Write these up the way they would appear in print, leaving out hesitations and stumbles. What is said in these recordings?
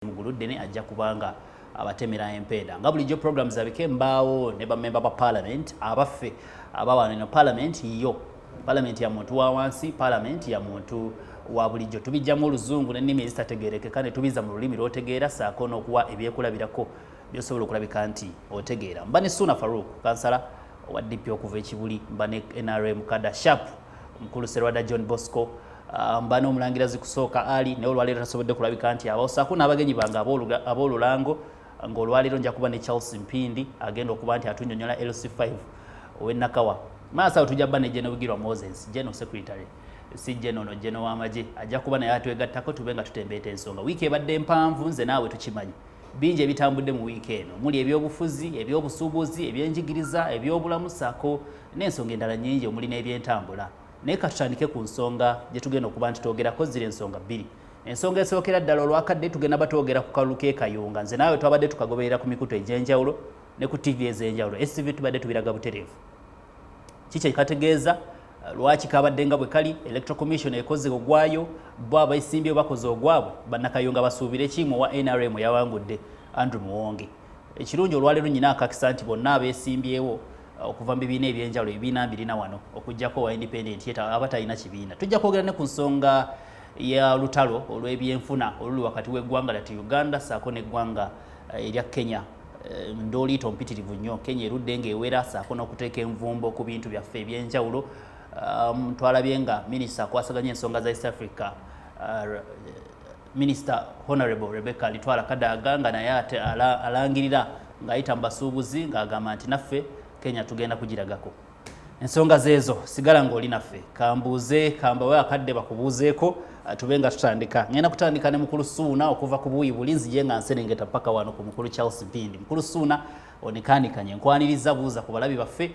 muguluddene ajja kubanga abatemera empenda nga bulijjo programs abike mbaawo ne bamemba ba parliament abaffe abawana ino parliament ya muntu wa wansi, parliament ya muntu wa bulijjo tubijjamu oluzungu n'ennimi ezitategeerekeka ne tubiza mu lulimi lw'otegeera saako n'okuwa ebyekulabirako byosobola okulabika nti otegeera. Mba ne Suna Farouk kansala owa DP okuva ekibuli, mba ne NRM Kada Sharp mukulu Serwada John Bosco, mba n'omulangira Zikusooka Ali naye olwaleero tasobodde kulabika nti abaosaako n'abagenyi bange ab'olulango ng'olwaleero nja kuba ne Charles Mpindi agenda okuba nti atunnyonnyola LC5 ow'Ennakawa. Maasawo tujja bba ne General Bigirwa Moses, General Secretary, si General General w'amagye, ajja kuba naye atwegattako tube nga tutembeeta ensonga. Wiiki ebadde mpanvu, nze naawe tukimanyi. Bingi ebitambudde mu wiiki eno, muli ebyobufuzi, ebyobusuubuzi, ebyenjigiriza, ebyobulamu ssaako n'ensonga endala nnyingi omuli n'ebyentambula. Naye katutandike ku nsonga gye tugenda okuba nti twogerako ziri ensonga bbiri. Ensonga esookera ddala olwakadde tugenda batwogera ku kalulu k'Ekayunga. Nze naawe twabadde tukagoberera ku mikutu egy'enjawulo ne ku TV ez'enjawulo. STV tubadde tubiraga butereevu. Kiki ekikategeeza lwaki kabadde nga bwe kali, Electoral Commission ekoze ogwayo, bo abayisimbye bakoze ogwabwe, bannakayunga basuubire kimu wa NRM yawangudde Andrew Muwonge. Ekirungi olwaleero nnyina akakisa nti bonna abeesimbyewo okuva mu bibiina ebyenjawulo ebibiina 24 okuggyako wa independent yeta abatalina kibiina. Tujja kwogera ne ku nsonga ya lutalo olw'ebyenfuna oluli wakati w'eggwanga lyattu Uganda saako n'eggwanga erya Kenya. Ndooliito mpitirivu nnyo, Kenya erudde ng'ewera saako n'okuteeka envumbo ku bintu byaffe ebyenjawulo. Twalabye nga minisita akwasaganya ensonga za East Africa, Minister Honorable Rebecca Litwala Kadaga nga naye alangirira ng'ayita mu basuubuzi ng'agamba nti naffe Kenya tugenda kugiragako. Ensonga zeezo sigala ng'oli naffe, kambuuze kambawe akadde bakubuuzeeko tube nga tutandika. Ngenda kutandika ne mukulu Suuna okuva ku buuyi bulinzi gye nga nserengeta paka wano ku mukulu Charles Mpindi. Mukulu Suuna onekaanikanye nkwaniriza buuza ku balabi baffe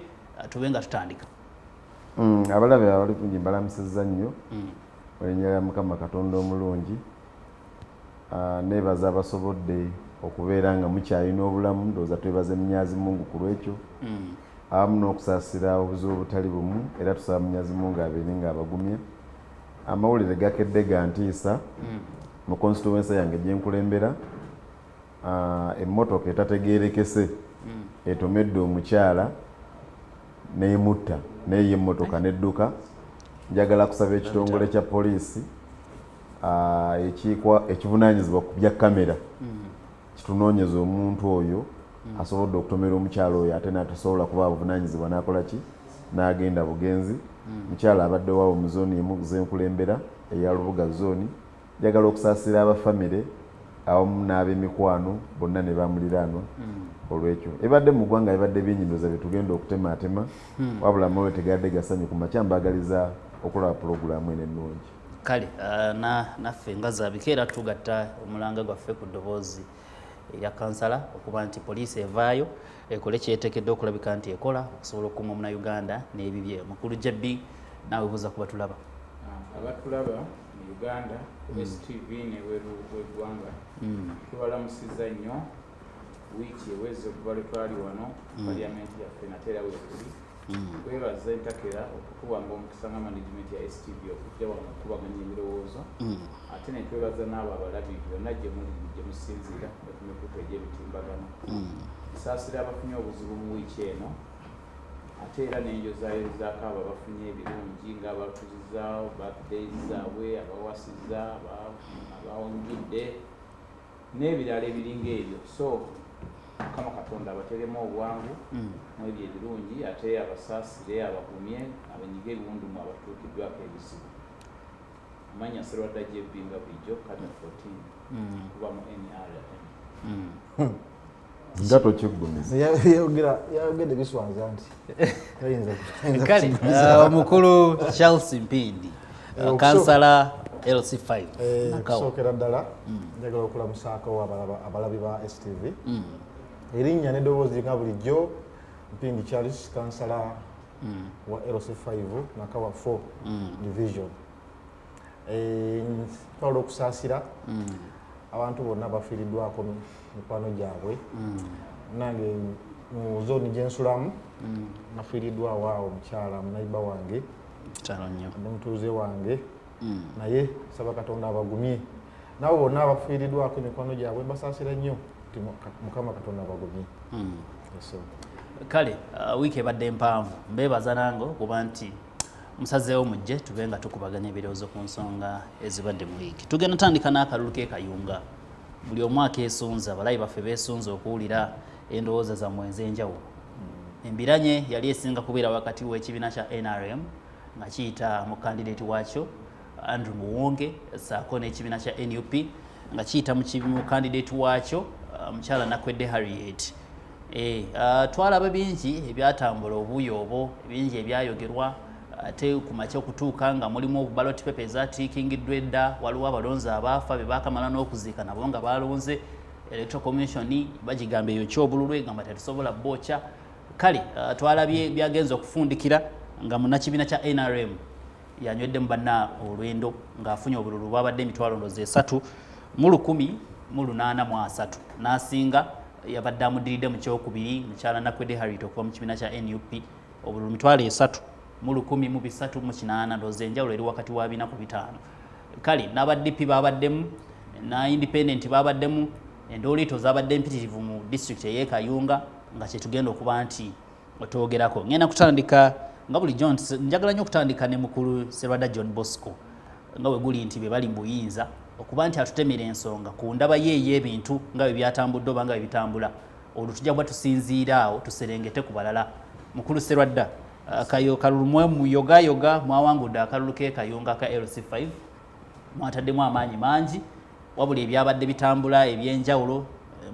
tube nga tutandika. Abalabe abali kungi mbalamusizza nnyo olinnya Mukama Katonda omulungi, neebaza abasobodde okubeera nga mukyalina obulamu, ndowooza twebaze Munyazi Mungu ku lwekyo awamu n'okusaasira obuzibu obutali bumu, era tusaba Munyazi Mungu abeere ng'abagumya. Amawulire gakedde ga ntiisa mu constituency yange gye nkulembera, emmotoka etategeerekese etomedde omukyala n'emutta naye emmotoka n'edduka. Njagala kusaba ekitongole kya poliisi ekivunaanyizibwa ku bya kamera kitunoonyeza omuntu oyo asobodde okutomera omukyala oyo ate n'atasobola kuba buvunaanyizibwa n'akola ki n'agenda bugenzi. Mukyala abadde waawo mu zooni emu zenkulembera eya Lubuga zooni. Njagala okusaasira abafamire awamu n'ab'emikwano bonna ne bamuliraanwa olwekyo. Ebadde mu ggwanga ebadde byenyindoza bye tugenda okutemaatema, wabula amawe tegadde gasanyu ku makya mbagaliza okulaba pulogulaamu eno ennungi. Kale naffe nga zaabikeera tugatta omulanga gwaffe ku ddoboozi erya kansala okuba nti poliisi evaayo ekole kyeteekedde okulabika nti ekola okusobola okukuuma Omunnayuganda n'ebibye. Mukulu Jebbi naawe buuza ku batulaba. Abatulaba mu Uganda STV n'ebweru w'eggwanga tubalamusizza nnyo. Wiiki eweze okuva lwe twali wano paliamenti yaffe nateera weekuli. Twebaza entakera okutuwanga omukisa nga management ya STV okujja wano okubaganya ebirowoozo, ate ne twebaza n'abo abalabi byonna gye musinziira ku mikutu egy'ebitimbagano. Nsaasira abafunye obuzibu mu wiiki eno, ate era n'enjozaayozaako abo abafunye ebirungi ng'abatuziza birthday zaabwe, abawasizza, abawungidde n'ebirala ebiringa ebyo. So Mukama Katonda abateremu obwangu n'ebyo ebirungi, ate abasaasire, abagumye, abanyiga ebiwundu mu abatuukiddwako ebizibu. Amanya Serwada Jebbi nga bulijjo Kada 14 kuba mu NRM. Nga tokiggumiza. Yayogedde biswanza nti kale omukulu Charles Mpindi kansala LC5 okusookera ddala njagala okulamusaako abalabi ba STV. Erinnya n'eddoboozi nga bulijjo Mpindi Charles kansala wa LC5 Nakawa 4 division. Twala okusaasira abantu bonna bafiiriddwako mikwano gyabwe. Nange mu zooni gye nsulamu nafiiriddwawo awo omukyala munnayiba wange n'omutuuze wange, naye saba Katonda abagumye nabo bonna abafiiriddwako emikwano gyabwe basaasira nnyo nti Mukama Katonda bagumye. Kale wiiki ebadde mpanvu mbeebaza nange okuba nti musazeewo mujje tube nga tukubaganya ebirowoozo ku nsonga ezibadde mu wiiki. Tugenda tandika n'akalulu k'ekayunga. Buli omu akeesunza, abalayi baffe beesunza okuwulira endowooza zammwe ez'enjawulo. Embiranye yali esinga kubeera wakati w'ekibiina kya NRM nga kiyita mu kandidate waakyo Andrew Muwonge ssaako n'ekibiina kya NUP nga kiyita mu kandidate waakyo mukyala Nakwedde Harriet. Twalaba bingi ebyatambula obuuyo obwo, bingi ebyayogerwa ate ku makya okutuuka nga mulimu ballot papers atiikingiddwa edda, waliwo abalonzi abaafa be baakamala n'okuziika nabo nga balonze. Electoral Commission bagigamba eyo kyobululu egamba tetusobola bookya. Kale twalabye byagenze okufundikira nga munnakibiina kya NRM yanywedde mu banna olwendo ng'afunye obululu bwabadde emitwalo ndoozi 3,183 n'asinga yabadde amuddiridde mu kyokubiri mukyala Nakwedde Harriet okuva mu kibiina kya NUP obululu mitwalo 3,338 ndoozi enjawulo eri wakati wa 4 ku 5. Kale n'aba-DP babaddemu na independent babaddemu, endooliito zabadde mpitirivu mu district ey'e Kayunga nga kyetugenda okuba nti otwogerako. Ngenda kutandika nga bulijjo njagala nnyo okutandika ne mukulu Sserwadda John Bosco nga bwe guli nti be bali mu buyinza okuba nti atutemera ensonga ku ndaba ye ey'ebintu nga bwe byatambudde oba nga bwe bitambula. Olwo tujja kuba tusinziira awo tuserengete ku balala. Mukulu Sserwadda kalulu muyogayoga mwawangudde akalulu k'e Kayunga ka LC5 mwataddemu amaanyi mangi wabula ebyabadde bitambula ebyenjawulo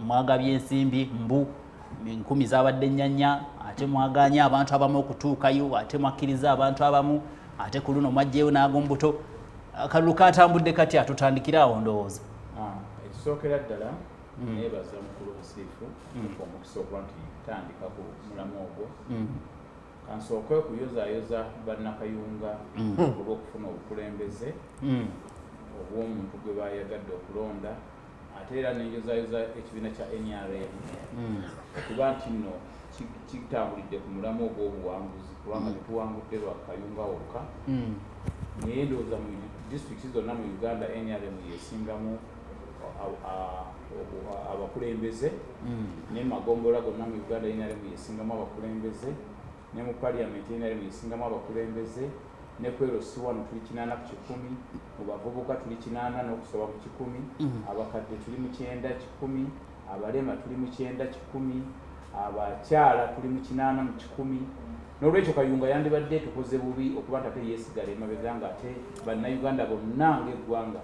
mwagabye ensimbi mbu 10 zabadde nnyanya ate mwaganya abantu abamu okutuukayo ate mwakkiriza abantu abamu ate ku luno mwajjeyo n'agombuto. Akalulu katambudde kati atutandikira awo ndowooza. Ekisookera ddala neebaza mukulu Busiifu omukisa okuba nti tandika ku mulamu ogwo. Kansooke okuyozaayoza bannakayunga olw'okufuna obukulembeze obw'omuntu gwe bayagadde okulonda ate era nenjozaayoza ekibiina kya NRM okuba nti nno kitambulidde ku mulamu ogw'obuwanguzi kubanga tetuwangudde lwa Kayunga wokka naye ndowooza mu disitulikiti zonna mu Uganda NRM yesingamu abakulembeze ne Magombolola gonna mu Uganda NRM yesingamu abakulembeze ne mu Parliament NRM yesingamu abakulembeze ne kwerosi wano tuli 8 ku 100 mu bavubuka tuli 8 n'okusoba mu 100 abakadde tuli mu 9 10 abalema tuli mu 9 10 abakyala tuli mu 8 mu 10. N'olwekyo Kayunga yandibadde tukoze bubi okuba nti ate yeesigala emabega nga ate bannayuganda bonna ng'eggwanga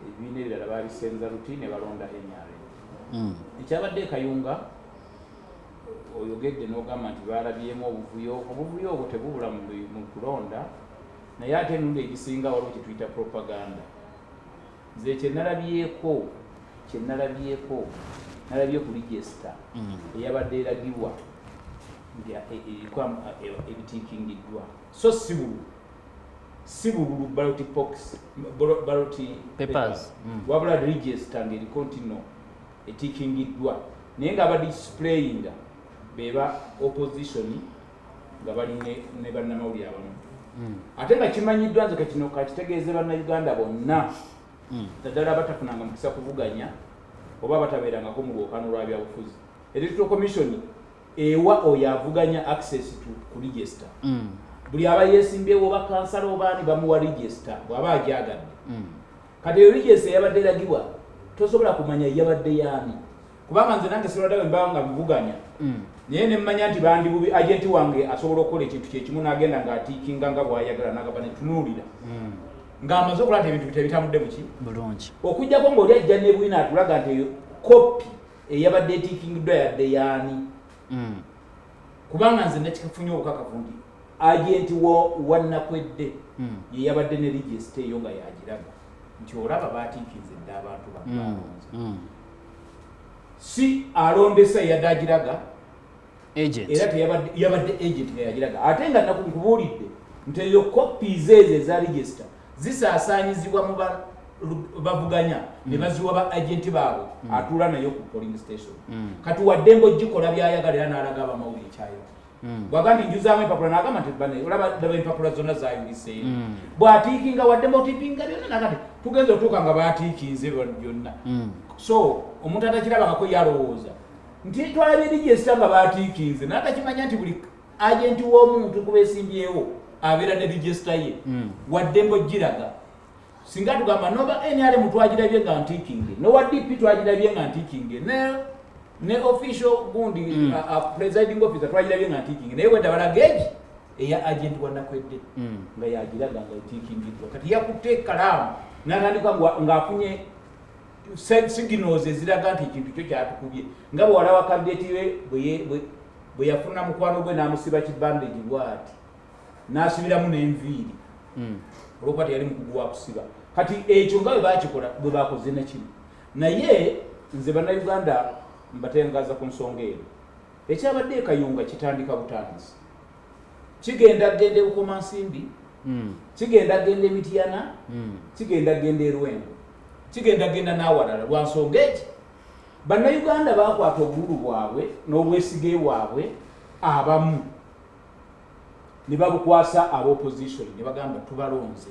ebibiina ebirala babisenza luti ne balonda NRM. Ekyabadde Kayunga oyogedde n'ogamba nti baalabyemu obuvuyo obwo tebubula mu kulonda naye ate enundi egisinga waliwo kye tuyita propaganda. Nze nalabye ku register eyabadde eragibwa ebitiikingiddwa so si bululu ballot papers wabula register ng'eriko nti nno etiikingiddwa naye nga badisplayinga beba opposition nga bali ne bannamawulire abamu ate nga kimanyiddwa nze kino kakitegeeze bannayuganda bonna naddala batafunanga mukisa kuvuganya oba batabeerangako mu lwokaano lwa byabufuzi. Electoral Commission ewa oyo avuganya access ku register. Buli aba yeesimbyewo oba kansala obaani bamuwa register bw'aba agyagadde. Kati eyo register eyabadde eragibwa tosobola kumanya yabadde yaani kubanga nze nange Sserwadda mbanga mvuganya naye ne mmanya nti bandi bubi agenti wange asobola okukola ekintu kyekimu n'agenda ng'atiikinga nga bw'ayagala n'agamba ne tunuulira ng'amaze okulaba ebintu tebitambudde muki bulungi okujjako ng'oli ajja ne bwina atulaga nti eyo kopi eyabadde etiikingiddwa yadde yaani kubanga nze nakikafunye obukakafu nti agenti wa Nakwedde ye yabadde ne register eyo nga yagiraga nti olaba baatiikinze dda abantu balonze si alondesa yadde agiraga era yabadde agent nga yagiraga ate nga nakubuulidde nti eyo copies ezo eza register zisaasaanyizibwa mu bavuganya ne baziwa ba agenti baabwe atuula nayo ku polling station kati wadde ng'ogikola byayagala era n'alaga abamawulire ekyayo bw'agamba nti njuzaamu empapula n'agamba nti olaba empapula zonna zaayuliseeyo bw'atiikinga wadde mb'otiipinga byonna n'agamba tugenze otuuka nga batiikinze byonna. So omuntu atakirabangako yalowooza nti twalabye register nga batiikinze naye atakimanya nti buli agenti w'omuntu kuba esimbyewo abeera ne register ye wadde mbogiraga singa tugamba noba NRM twagirabye nga ntiikinge nowa DP twagirabye nga ntiikinge ne official gundi presiding officer twagirabye nga ntiikinge naye wedda balageegi eya agenti wanakwedde nga yagiraga nga etiikingiddwa kati yakutte kalaamu n'atandika ng'afunye signals eziraga nti ekintu kyo kyatukubye nga bwewala wa kabineti we bwe yafuna mukwano gwe n'amusiba kibandegi bw'ati n'asibiramu n'enviiri olwokuba teyali mukugu wa kusiba kati ekyo nga bwe bakikola bwe bakoze nekimu naye nze bannayuganda mbatengaza ku nsonga eno ekyabadde ekayunga kitandika butanzi kigenda gende bukomansimbi kigenda gende Mityana kigenda gende Rwengo kigenda genda n'awalala lwa nsonga eki bannayuganda bakwata obululu bwabwe n'obwesige bwabwe abamu ne babukwasa ab'opposition ne bagamba tubalonze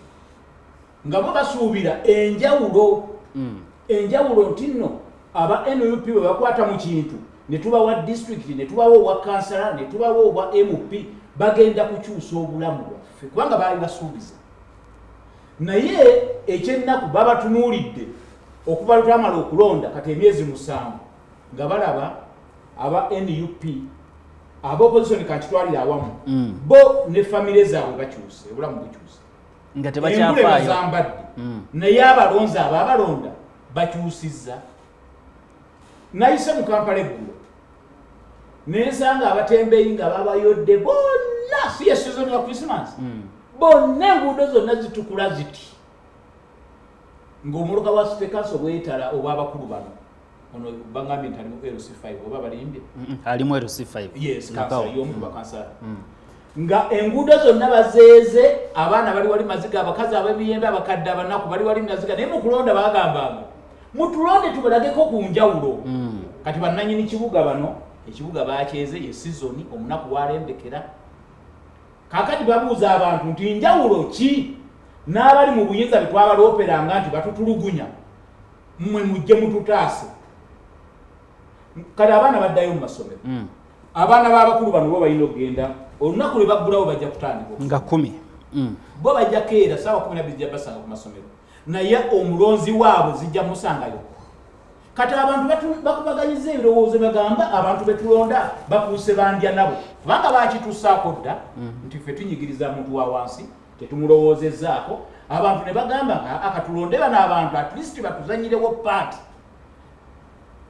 nga bo basuubira enjawulo nti nno aba NUP bwe bakwata mu kintu ne tubawa district ne tubawa obwa kansala ne tubawa obwa MP bagenda kukyusa obulamu bwaffe kubanga baali basuubiza naye ekyennaku babatunuulidde okuva lutamala okulonda kati emyezi 7 nga balaba aba NUP aba opposition kantitwalira awamu bo ne famire zaabwe bakyuse obulamu bukyuse nga tebakyafaayo bazambadde naye abalonzi abalonda bakyusizza nayise mu Kampala eggulo nensanga abatembeeyi nga babayodde bonna si ye season ya Christmas bonna enguudo zonna zitukula ziti ng'omuluka wa City Council bwetala oba abakulu bano ono bangambye nti alimu LC5 oba balimbye alimu LC5 yes kansala y'omu bakansala nga enguudo zonna bazeeze abaana bali wali maziga abakazi ab'emiyembe abakadde abanaku bali wali maziga naye mu kulonda bagambanga mutulonde tubalageko ku njawulo kati bannanyini kibuga bano ekibuga bakyeze ye season omunaku walembekera kakati babuuza abantu nti njawulo ki n'abali mu buyinza betwabalooperanga nti batutulugunya mmwe mujje mututaase kati abaana baddayo mu masomero abaana b'abakulu bano bo balina okugenda olunaku lwe baggulawo bajja kutandika nga 10 bo bajja keera saawa 12 zijja basanga ku masomero naye omulonzi waabwe zijja musangayo kati abantu bakubaganyiza ebirowoozo bagamba abantu betulonda bakuuse bandya nabo kubanga bakituusaako dda nti ffe tunyigiriza muntu wa wansi tetumulowoozezaako abantu ne bagamba akatulonde bano abantu at least batuzanyirewo paati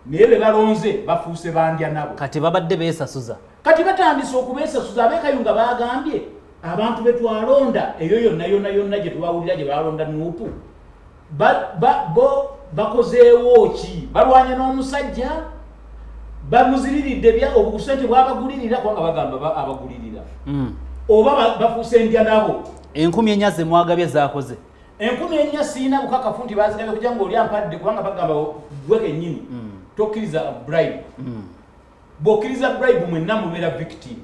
naye be balonze bafuuse bandya nabo kati babadde beesasuza kati batandise okubeesasuza ab'ekayunga bagambye abantu betwalonda eyo yonna gye tubawulira gye balonda nuupu bo bakozeewo ki balwanye n'omusajja bamuziriridde obusente bwabagulirira kubanga bagamba abagulirira oba bafuuse endya nabo 1000 ze mwagabye zaakoze 1000 siina bukakafu nti bazigabye kugira nga oli ampadde kubanga bagamba gwe kennyini tokkiriza bribe bw'okkiriza bribe mwenna mubeera victim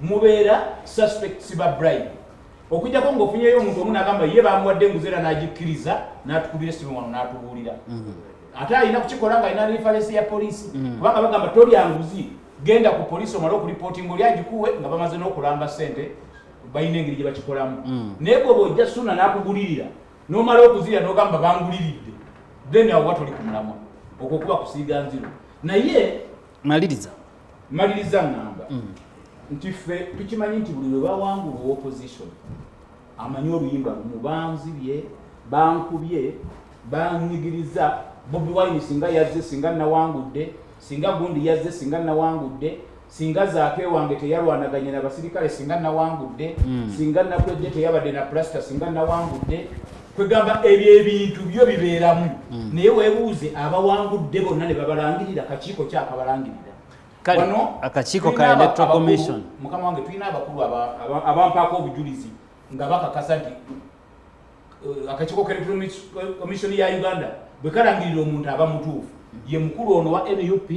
mubeera suspects ba bribe okujjako ng'ofunyeyo omuntu omu n'agamba ye bamuwadde enguzi era n'agikkiriza n'atukubira essimu wano n'atubuulira ate alina kukikola ng'alina referensi ya poliisi kubanga bagamba tolya nguzi genda ku poliisi omale okulipootinga oli agikuwe nga bamaze n'okulamba ssente balina engeri gye bakikolamu naye bwe bw'ojja suna n'akugulirira n'omala okuzirya n'ogamba banguliridde then awo watoli ku mulamwa okwo kuba kusiiga nziro naye maliriza ngamba nti ffe tukimanyi nti buli lwe bawangula opposition amanyi oluyimba lumu banzibye bankubye banyigiriza Bobi Wine singa yazze singa nawangudde singa gundi yazze singa nawangudde singa zaake wange teyalwanaganye n'abasirikale singa nawangudde singa nakwedde teyabadde na plaster singa nawangudde kwegamba ebyo ebintu byo bibeeramu naye weebuuze abawangudde bonna ne babalangirira kakiiko kyakabalangirira wano akakiiko ka electoral commission mukama wange tulina abakulu abampaako obujulizi nga bakakasa nti akakiiko ka electoral commission ya Uganda bwe kalangirira omuntu aba mutuufu ye mukulu ono wa NUP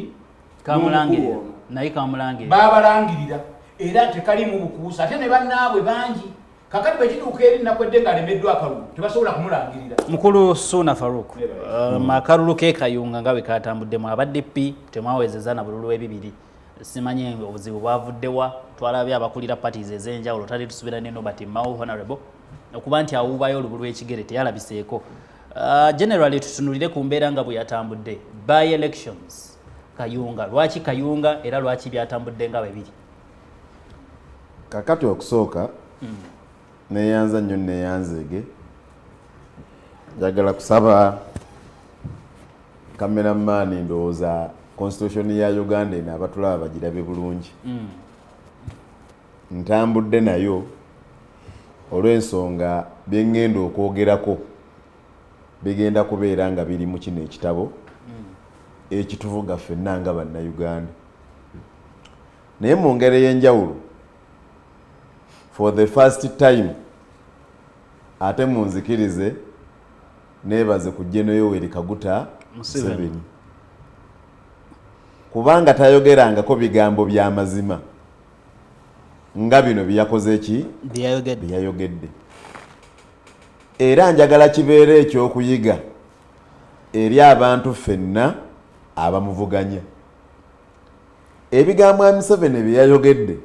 naye kamulangirira babalangirira era tekalimu bukuusa ate ne bannaabwe bangi kakati bwe kiduuka eri nakwedde ng'alemeddwa akalulu tebasobola kumulangirira. Mukulu Suna Farouk, akalulu k'e Kayunga nga bwe katambuddemu abadde P temwawezeza na bululu ebibiri. Simanyi obuzibu bwavuddewa, twalabye abakulira parties ez'enjawulo tali tusubira ne Nobert Mao Honorable okuba nti awuubayo olubulu ekigere teyalabiseeko. Generally tutunulire ku mbeera nga bwe yatambudde by elections Kayunga, lwaki Kayunga era lwaki byatambudde nga bwe biri? Kakati okusooka neyanza nnyo neyanzeege, njagala kusaba cameraman ndowooza constitution ya Uganda eno abatulaba bagirabe bulungi. Ntambudde nayo olw'ensonga bye ngenda okwogerako bigenda kubeera nga biri mu kino ekitabo ekituvuga ffenna nga bannayuganda. Naye mu ngeri ey'enjawulo, for the first time ate munzikirize neebaze ku General Yoweri Kaguta Museveni kubanga tayogerangako bigambo bya mazima nga bino byakoze eki byayogedde. Era njagala kibeere ekyokuyiga eri abantu ffenna abamuvuganya. Ebigambo Museveni byayogedde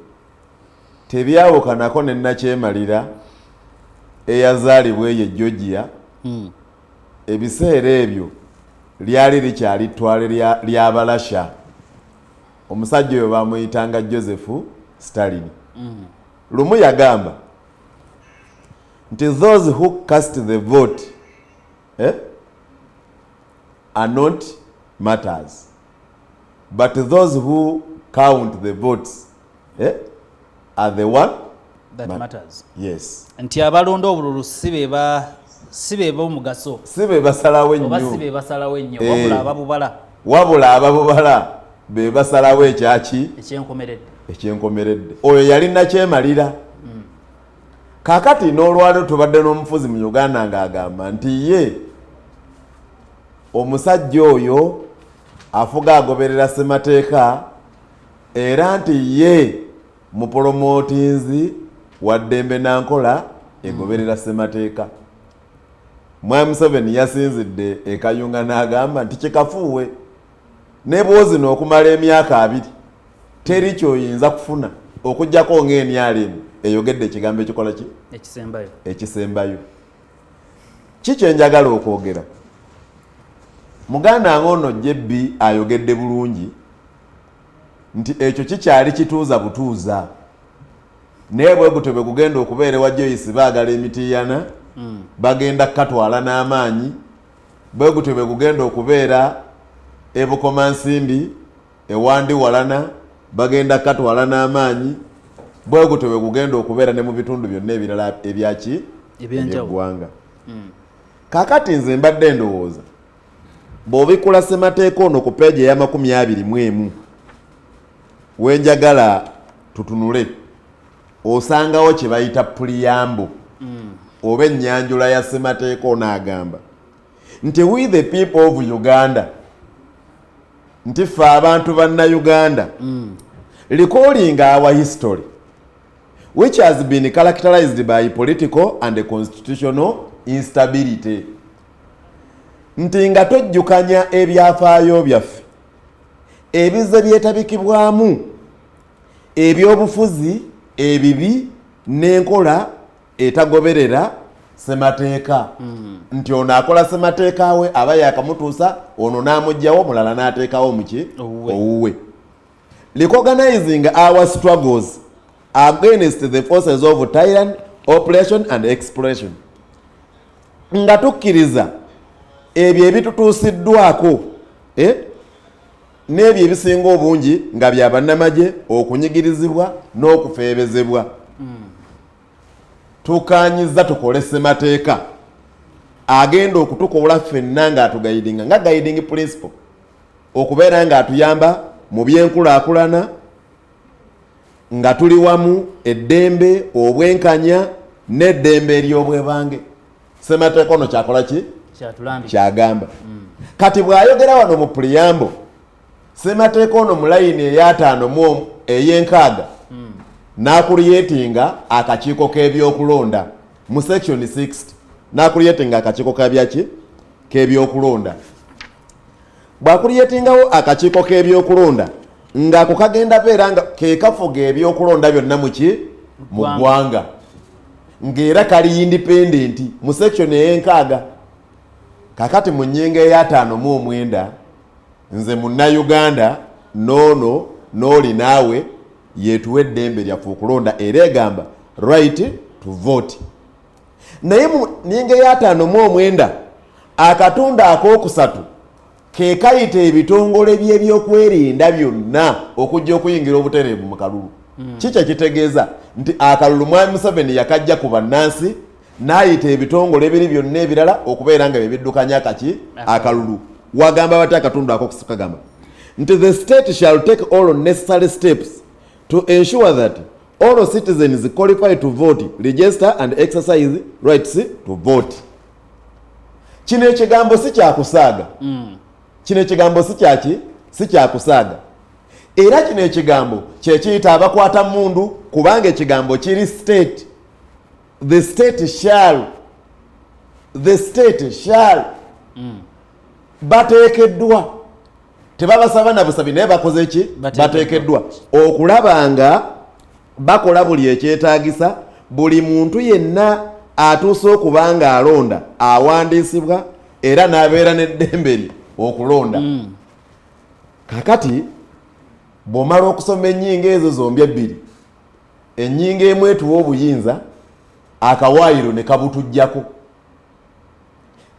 tebyawukanako ne Nakyemalira eyazaalibwa eyo Georgia. Ebiseera ebyo lyali likyali ttwale ly'Abalasha. Omusajja oyo bamuyitanga Joseph Stalin. Lumu yagamba nti those who cast the vote are not martyrs, but those who count the votes are the one that matters. Yes. Nti abalonda obululu sibe omugaso, sibe basalawo ennyo, oba sibe basalawo ennyo, wabula ababubala, wabula ababubala be basalawo ekyaki ekyenkomeredde. Oyo yali Nakyemalira. Kakati n'olwaliro tubadde n'omufuzi mu Uganda ng'agamba nti ye omusajja oyo afuga agoberera ssemateeka era nti ye mupromotinzi wa Ddembe Nankola egoberera ssemateeka. Mwami Museveni yasinzidde e Kayunga n'agamba nti kikafuuwe ne bw'ozino okumala emyaka 2 teri kyoyinza kufuna okuggyako ng'emyalimu eyogedde ekigambo ekikola ki ekisembayo. Kikye njagala okwogera, muganda ng'ono Jebbi ayogedde bulungi nti ekyo kikyali kituuza butuuza, naye bwe gutyo bwe gugenda okubeera ewa Joyce baagala emitiiyana bagenda katwala n'amaanyi, bwe gutyo bwe gugenda okubeera e Bukomansimbi ewandi walana bagenda katwala n'amaanyi, bwe gutyo bwe gugenda okubeera ne mu bitundu byonna ebirala ebyaki eby'eggwanga. Kakati nze mbadde ndowooza bw'obikula ssemateeka ono ku peegi eya 21 wenjagala tutunule osangawo kye bayita puliyambo oba ennyanjula ya ssemateeka ono agamba nti we the people of Uganda, nti ffe abantu bannayuganda, recalling our history which has been characterized by political and constitutional instability, nti nga tojjukanya ebyafaayo byaffe ebize byetabikibwamu ebyobufuzi ebibi n'enkola etagoberera ssemateeka. Nti ono akola ssemateeka we aba yakamutuusa, ono n'amugyawo, mulala n'ateekawo muki owuwe. Recognizing our struggles against the forces of tyrant, oppression and exploitation, nga tukkiriza ebyo ebitutuusiddwako n'ebyo ebisinga obungi nga bya bannamagye okunyigirizibwa n'okufeebezebwa. Tukanyiza tukole ssemateeka agenda okutukola ffenna ng'atugayidinga nga guiding principle, okubeera ng'atuyamba mu byenkulaakulana, nga tuli wamu eddembe, obwenkanya n'eddembe ery'obwebange. Ssemateeka ono kyakola ki? Kyagamba. Kati bw'ayogera wano mu puliyambo, ssemateeka ono mu layini eya 5 ey'enkaaga n'akuliyetinga akakiiko k'ebyokulonda mu section 60 n'akuliyetinga akakiiko k'ebyokulonda. Bw'akuliyetingawo akakiiko k'ebyokulonda ng'ako kagenda beera nga ke kafuga ebyokulonda byonna mu ggwanga ng'era kali independent mu section ey'enkaaga. Kakati mu nnyingo eya59 nze Munnayuganda noono n'oli naawe yeetuwa eddembe lyaffe okulonda era egamba right to vote. Naye mu nnyingo eya 59 akatundu akookusatu ke kayita ebitongole by'ebyokwerinda byonna okujja okuyingira obutereevu mu kalulu. Kiki kitegeeza nti akalulu Mwami Museveni yakajja ku bannansi n'ayita ebitongole ebiri byonna ebirala okubeera nga bebiddukanya akalulu. Wagamba bati akatundu akookusatu kagamba nti the state shall take all necessary steps to ensure that all citizens qualified to vote register and exercise rights to vote. Kino ekigambo si kyakusaaga. Kino ekigambo si kyakusaaga. Era kino ekigambo kye kiyita abakwata mundu kubanga ekigambo kiri state. The state shall bateekeddwa tebabasaba na busabi naye bakoze ki bateekeddwa okulaba nga bakola buli ekyetaagisa buli muntu yenna atuuse okuba nga alonda awandiisibwa era n'abeera n'eddembe okulonda. Kakati bw'omala okusoma ennyingo ezo zombi ebbiri, ennyingo emu etuwa obuyinza akawaayiro ne kabutujjako.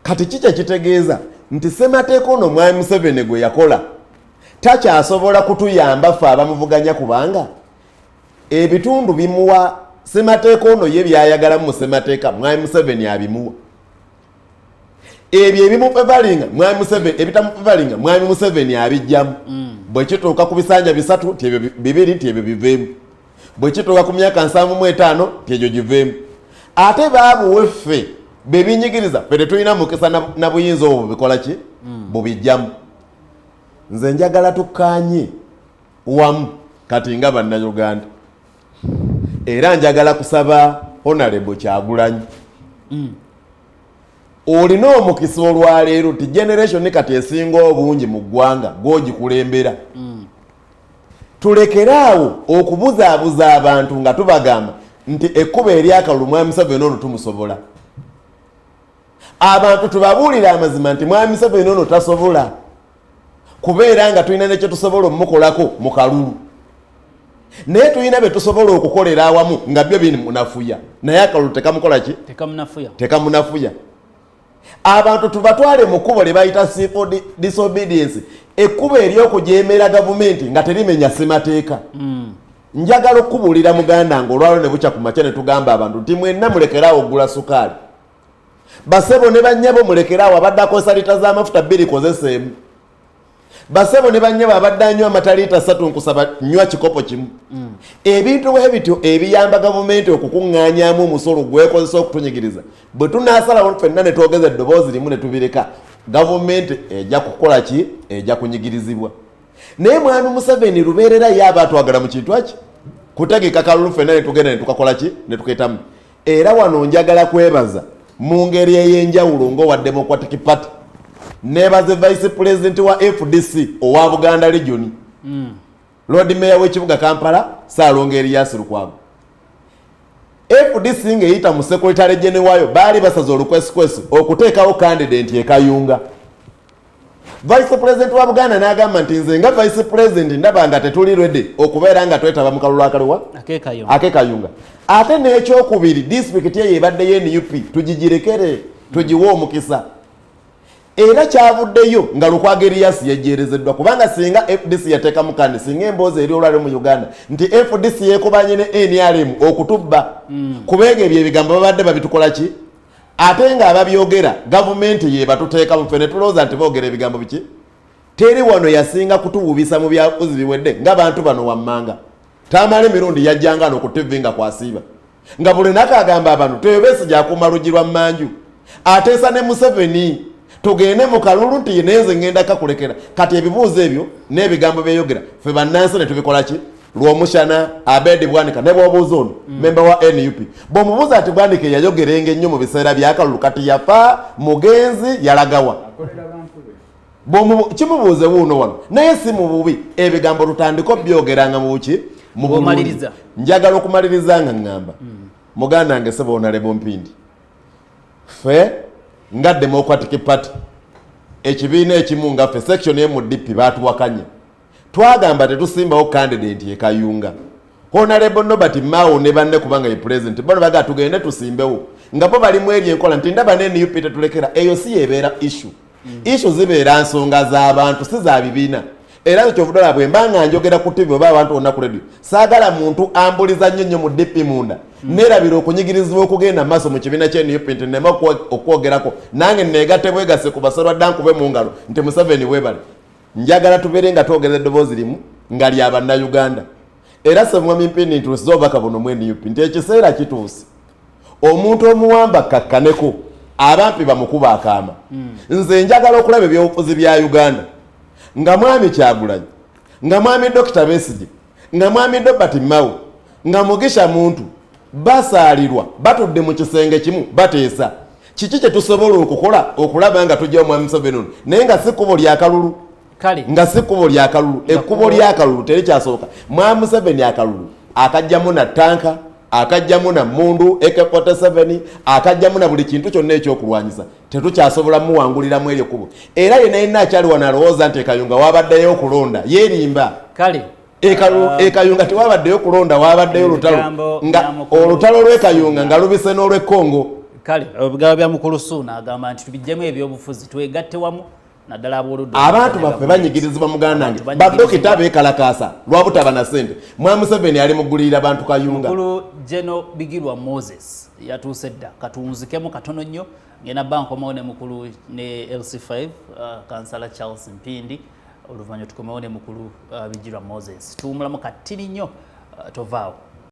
Kati kiki kitegeeza nti ssemateeka ono Mwami Museveni gwe yakola takyasobola kutuyamba ffe abamuvuganya kubanga ebitundu bimuwa ssemateeka ono ye byayagala mu ssemateeka Mwami Museveni abimuwa. Ebyo ebimupevalinga Mwami Museveni ebitamupevalinga Mwami Museveni abijjamu. Bwe kituuka ku bisanja 3 tyebyo 2 tyebyo biveemu. Bwe kituuka ku myaka 75 tyebyo giveemu. Ate baabuwe ffe bebinyigiriza ffe tetulina mukisa na buyinza obwo bikola ki bubijjamu. Nze njagala tukkaanye wamu kati nga Bannayuganda era njagala kusaba Honorable Kyagulanyi olina omukisa olwaleero ti generation kati esinga obungi mu ggwanga gwogikulembera. Tulekeraawo okubuzaabuza abantu nga tubagamba nti ekkuba eryakalulu Mwami Museveni ono tumusobola. Abantu tubabuulira amazima nti Mwami Museveni ono tasobola kubeera nga tulina nekyo tusobola omukolako mu kalulu. Naye tulina be tusobola okukolera awamu nga byo bimunafuya naye akalulu tekamukola ki tekamunafuya. Abantu tubatwale mu kkubo lye bayita civil disobedience, ekkubo ery'okujeemera gavumenti nga terimenya ssemateeka. Njagala okubuulira muganda nga olwalo ne bukya ku makya ne tugamba abantu nti mwenna mulekeraawo oggula sukaali. Basebo ne bannyabo mulekeraawo abadde akozesa liita z'amafuta 2 kozeseemu. Basebo ne bannyabo abadde anywa amata liita 3 nkusaba nywa kikopo kimu. Ebintu bwe bityo ebiyamba gavumenti okukuŋŋaanyaamu omusolo gwekozesa okutunyigiriza bwe tunaasalawo ffenna ne twogeza eddoboozi limu ne tubireka gavumenti ejja kukola ki ejja kunyigirizibwa. Naye Mwami Museveni lubeerera ye aba atwagala mu kintu ki kutegeka kalulu ffenna ne tugenda ne tukakola ki ne tukeetamu. Era wano njagala kwebaza mu ngeri ey'enjawulo ng'owa Democratic Party nebaze Vice President wa FDC owa Buganda Region Lord Mayor w'ekibuga Kampala Ssaalongo Erias Lukwago. FDC ng'eyita mu Secretary General wayo baali basaze olukwesikwesi okuteekawo candidate Kayunga. Vice President wa Buganda n'agamba nti nze nga Vice President ndaba nga tetuli ready okubeera nga twetaba mu kalulu akaliwa ake Kayunga. Ate n'ekyokubiri disitulikiti eyo ebaddeyo NUP tugigirekere tugiwe omukisa. Era kyavuddeyo nga Lukwago Erias yejjeerezeddwa kubanga singa FDC yateeka mukandi singa emboozi eri olwali mu Uganda nti FDC yeekubanye ne NRM okutubba kubanga ebyo ebigambo babadde babitukola ki ate nga ababyogera gavumenti ye batuteeka mu fene tulowooza nti boogera ebigambo biki teri wano yasinga kutuwubisa mu byabuzi biwedde ng'abantu bano wammanga tamala emirundi yajjanga no ku TV nga kwasiiba nga buli naka agamba abantu tebeesi gyakuuma luggi lwa mmanju ateesa ne Museveni tugende mu kalulu nti nenze ngenda kakulekera kati ebibuuzo ebyo n'ebigambo byeyogera ffe bannansi ne tubikola ki Lwomushana Abedi Bwanika ne bwobuuza ono member wa NUP bw'omubuuza ati Bwanika yayogerenga ennyo mu biseera byakalulu kati yafa mugenzi yalagawa kimubuuze wuuno wano naye si mu bubi ebigambo tutandika byogeranga mu buki mu bulmaliriza njagala okumaliriza nga ngamba muganda wange Ssebo Honorable Mpindi ffe nga Democratic Party ekibiina ekimu nga ffe section ye mu DP baatuwakanye twagamba tetusimbawo candidate ye Kayunga Honorable Nobert Mao ne banne kubanga ye president bano baga tugende tusimbewo nga bo bali mu eri enkola nti ndaba ne NUP tetulekera eyo si yebeera issue issue zibeera nsonga z'abantu si za bibiina era ekyo vudola bwe mbanga njogera ku TV oba abantu onna ku radio saagala muntu ambuliza nnyo mu DP munda nerabira okunyigirizibwa okugenda maaso mu kibiina kye NUP nti nema okwogerako nange neegatte bwegase ku basalwa dankube mu ngalo nti Museveni webale njagala tubeere nga twogera eddoboozi limu nga lya bannayuganda era Ssemwami Mpindi ntuusiza obubaka buno mu NUP nti ekiseera kituuse omuntu omuwamba kakkaneko abampi bamukuba akaama nze njagala okulaba ebyobufuzi bya Uganda nga mwami Kyagulanyi nga mwami Dr. Besigye nga mwami Robert Mao nga Mugisha Muntu basaalirwa batudde mu kisenge kimu bateesa kiki kye tusobola okukola okulaba nga tujja omwami Museveni ono naye nga si kkubo lya kalulu kale nga si kkubo lya kalulu ekkubo lya kalulu terikyasooka mwami Museveni akalulu akajjamu na tanka akajjamu na mundu AK47 akajjamu na buli kintu kyonna ekyokulwanyisa tetukyasobola muwanguliramu eryo kubo era yenna akyali wano alowooza nti Kayunga wabaddeyo okulonda yeerimba kale Kayunga tewabaddeyo kulonda wabaddeyo olutalo nga olutalo lw'Ekayunga nga lubise n'olw'Ekongo kale ebigambo bya mukulu Suuna agamba nti tubijjemu ebyobufuzi twegatte wamu naddala ab'oludda abantu baffe banyigirizibwa muganda wange badokita beekalakaasa lwabutaba na ssente mwami Museveni ali mugulirira bantu Kayunga mukulu General Bigirwa Moses yatuuse dda katunzikemu katono nnyo ngenda bankomawo ne mukulu ne LC5 kansala Charles Mpindi oluvannyuma tukomewo ne mukulu Bigirwa Moses tuwumulamu katini nnyo tovaawo